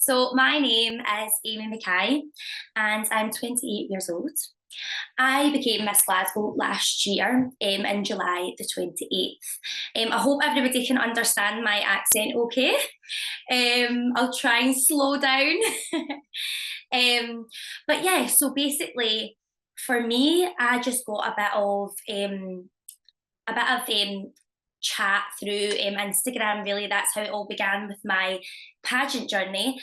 So my name is Aimee and I'm 28 years old. I became Miss Glasgow last year in July the 28th. I hope everybody can understand my accent okay. I'll try and slow down. um, but yeah, so basically for me, I just got a bit of chat through Instagram. Really, that's how it all began with my pageant journey.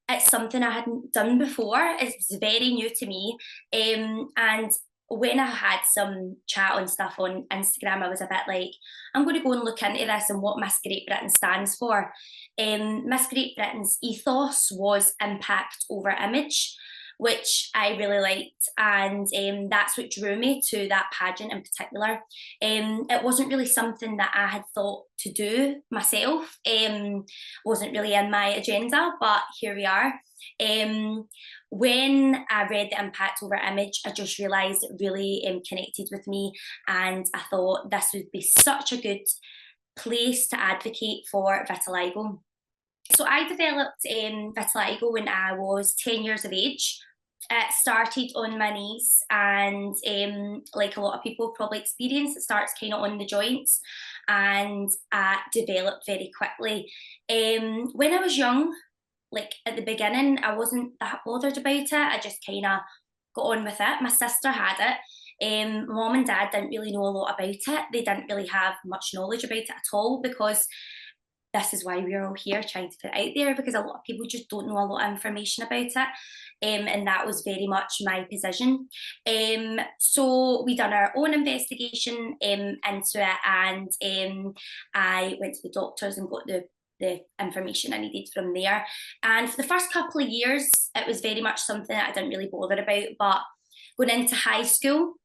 It's something I hadn't done before. It's very new to me, and when I had some chat on stuff on Instagram, I was a bit like, I'm going to go and look into this and what Miss Great Britain stands for. Miss Great Britain's ethos was impact over image, which I really liked, and that's what drew me to that pageant in particular. It wasn't really something that I had thought to do myself. Wasn't really in my agenda, but here we are. When I read the impact over image, I just realised it really connected with me, and I thought this would be such a good place to advocate for vitiligo. So I developed vitiligo when I was 10 years of age. It started on my knees, and like a lot of people probably experience, it starts kind of on the joints, and developed very quickly. When I was young, like at the beginning, I wasn't that bothered about it. I just kind of got on with it. My sister had it. Mom and dad didn't really know a lot about it. They didn't really have much knowledge about it at all, because this is why we're all here trying to put it out there, because a lot of people just don't know a lot of information about it. And that was very much my position. So we done our own investigation into it, and I went to the doctors and got the information I needed from there. And for the first couple of years, it was very much something that I didn't really bother about. But going into high school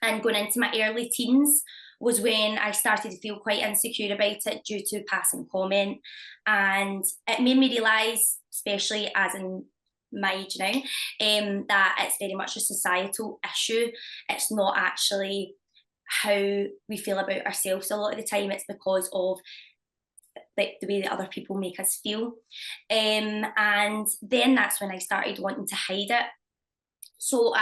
and going into my early teens was when I started to feel quite insecure about it due to passing comment. And it made me realise, especially as in my age now, that it's very much a societal issue. It's not actually how we feel about ourselves a lot of the time. It's because of the way that other people make us feel. And then that's when I started wanting to hide it. So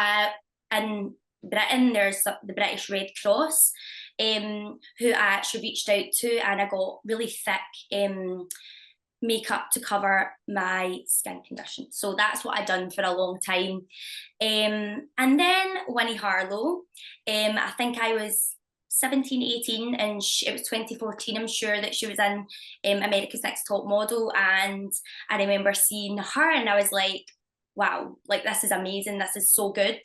in Britain, there's the British Red Cross, who I actually reached out to, and I got really thick makeup to cover my skin condition. So that's what I'd done for a long time. And then Winnie Harlow, I think I was 17, 18, and it was 2014. I'm sure that she was in America's Next Top Model, and I remember seeing her and I was like, wow, like this is amazing. This is so good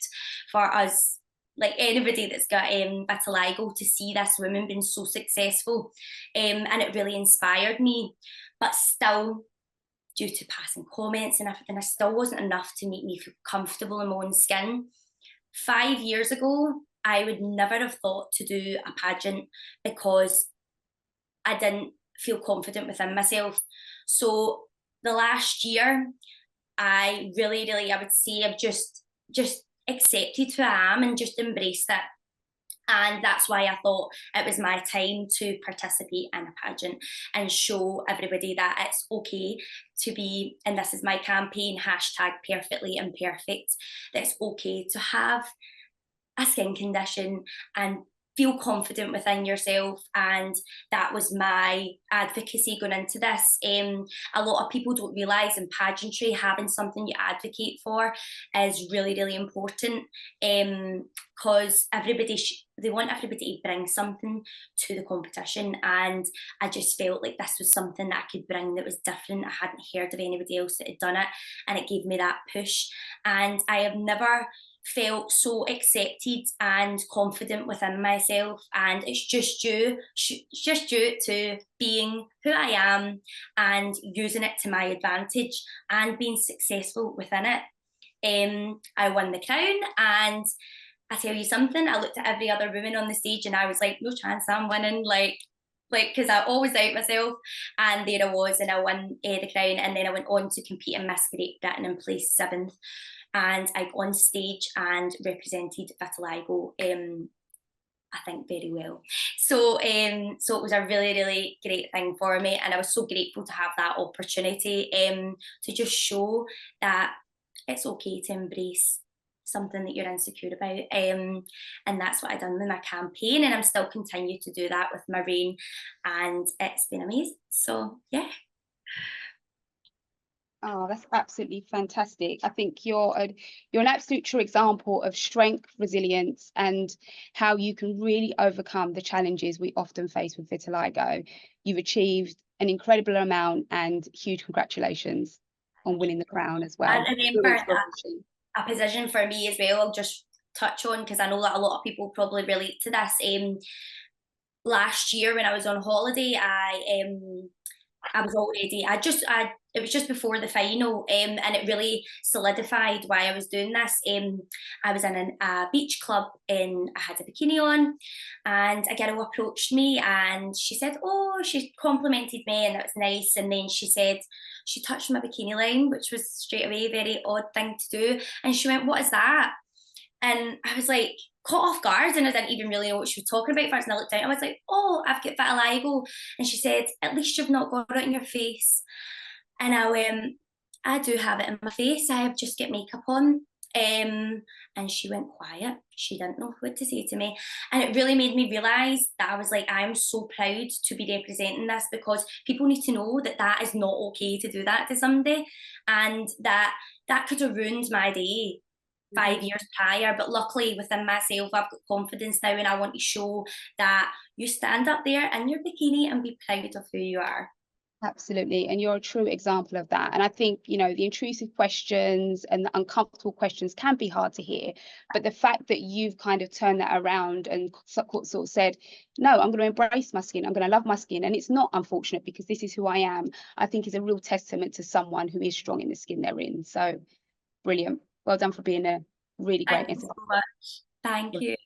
for us, like anybody that's got vitiligo, to see this woman being so successful. And it really inspired me. But still, due to passing comments and everything, it still wasn't enough to make me feel comfortable in my own skin. 5 years ago, I would never have thought to do a pageant because I didn't feel confident within myself. So the last year, I really, really, I would say I've just accepted who I am and just embraced it. And that's why I thought it was my time to participate in a pageant and show everybody that it's okay to be, and this is my campaign, hashtag perfectly imperfect, that it's okay to have a skin condition and feel confident within yourself. And that was my advocacy going into this. A lot of people don't realise in pageantry, having something you advocate for is really, really important, because they want everybody to bring something to the competition. And I just felt like this was something that I could bring that was different. I hadn't heard of anybody else that had done it, and it gave me that push. And I have never felt so accepted and confident within myself, and it's just due to being who I am and using it to my advantage and being successful within it. I won the crown, and I tell you something, I looked at every other woman on the stage and I was like, no chance I'm winning, like because I always doubt myself. And there I was, and I won the crown, and then I went on to compete in Miss Great Britain and placed seventh. And I got on stage and represented vitiligo I think very well. So it was a really, really great thing for me, and I was so grateful to have that opportunity to just show that it's okay to embrace something that you're insecure about. And that's what I done with my campaign, and I'm still continue to do that with my reign, and it's been amazing. So yeah. Oh, that's absolutely fantastic. I think you're an absolute true example of strength, resilience, and how you can really overcome the challenges we often face with vitiligo. You've achieved an incredible amount, and huge congratulations on winning the crown as well. And then True for inspiration. a position for me as well, I'll just touch on, because I know that a lot of people probably relate to this. Last year when I was on holiday, I was already, it was just before the final, and it really solidified why I was doing this. I was in a beach club and I had a bikini on, and a girl approached me and she said, "Oh," she complimented me and that was nice. And then she said, she touched my bikini line, which was straight away a very odd thing to do. And she went, "What is that?" And I was like, caught off guard, and I didn't even really know what she was talking about first. And I looked down, I was like, "Oh, I've got vitiligo." And she said, "At least you've not got it in your face." And I went, "I do have it in my face. I have just got makeup on." And she went quiet. She didn't know what to say to me. And it really made me realise that I was like, I'm so proud to be representing this, because people need to know that that is not okay to do that to somebody. And that could have ruined my day 5 years prior. But luckily within myself, I've got confidence now, and I want to show that you stand up there in your bikini and be proud of who you are. Absolutely. And you're a true example of that. And I think, the intrusive questions and the uncomfortable questions can be hard to hear. But the fact that you've kind of turned that around and sort of said, no, I'm going to embrace my skin. I'm going to love my skin. And it's not unfortunate because this is who I am, I think is a real testament to someone who is strong in the skin they're in. So brilliant. Well done for being a really great Thank you so much. Thank you.